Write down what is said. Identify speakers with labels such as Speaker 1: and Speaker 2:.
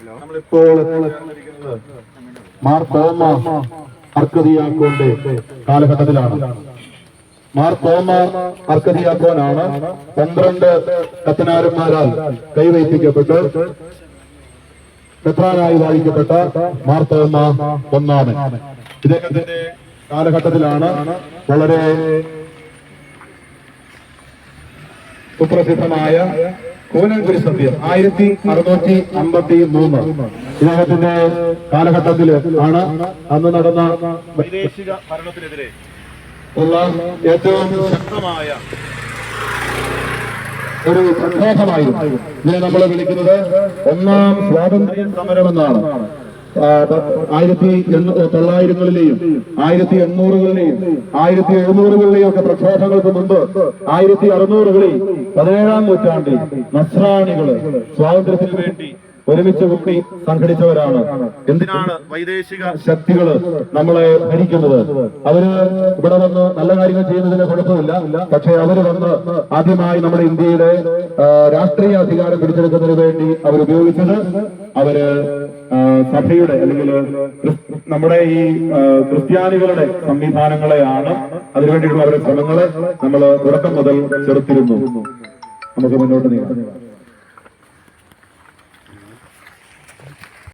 Speaker 1: നമ്മളിപ്പോൾ മാർ തോമ അർക്കദിയാക്കോന്റെ കാലഘട്ടത്തിലാണ്. മാർ തോമ അർക്കദിയാക്കോനാണ് 12 കത്തനാരന്മാരാൽ കൈവയ്പ്പിക്കപ്പെട്ട് മെത്രാനായി വാഴിക്കപ്പെട്ട മാർ തോമ ഒന്നാമൻ. ഇദ്ദേഹത്തിന്റെ കാലഘട്ടത്തിലാണ് വളരെ സുപ്രസിദ്ധമായ കൂനൻകുരി സത്യം 1653 ഇദ്ദേഹത്തിന്റെ കാലഘട്ടത്തിൽ ആണ് അന്ന് നടന്ന വൈദേശിക ഭരണത്തിനെതിരെ ഉള്ള ഏറ്റവും ശക്തമായ ഒരു പ്രക്ഷോഭമായിരുന്നു. ഇതിനെ നമ്മൾ വിളിക്കുന്നത് ഒന്നാം സ്വാതന്ത്ര്യ സമരമെന്നാണ്. 1900-കളിലെയും 1800-കളിലെയും 1700-കളിലെയും ഒക്കെ പ്രക്ഷോഭങ്ങൾക്ക് മുമ്പ് 1600-കളിൽ 17-ാം നൂറ്റാണ്ടിൽ നസ്രാണികള് സ്വാതന്ത്ര്യത്തിന് വേണ്ടി ഒരുമിച്ച് കൂട്ടി സംഘടിച്ചവരാണ്. എന്തിനാണ് വൈദേശിക ശക്തികള് നമ്മളെ ഭരിക്കുന്നത്? അവര് ഇവിടെ വന്ന് നല്ല കാര്യങ്ങൾ ചെയ്യുന്നതിന് കുഴപ്പമില്ല. പക്ഷെ അവര് വന്ന് ആദ്യമായി നമ്മുടെ ഇന്ത്യയുടെ രാഷ്ട്രീയ അധികാരം പിടിച്ചെടുക്കുന്നതിന് വേണ്ടി അവരുപയോഗിച്ചത് അവര് സഭയുടെ അല്ലെങ്കിൽ നമ്മുടെ ഈ ക്രിസ്ത്യാനികളുടെ സംവിധാനങ്ങളെയാണ്. അതിനുവേണ്ടിയിട്ടുള്ള അവരുടെ ശ്രമങ്ങളെ നമ്മൾ തുടക്കം മുതൽ ചെറുത്തിരുന്നു. നമുക്ക് മുന്നോട്ട് നീങ്ങാം.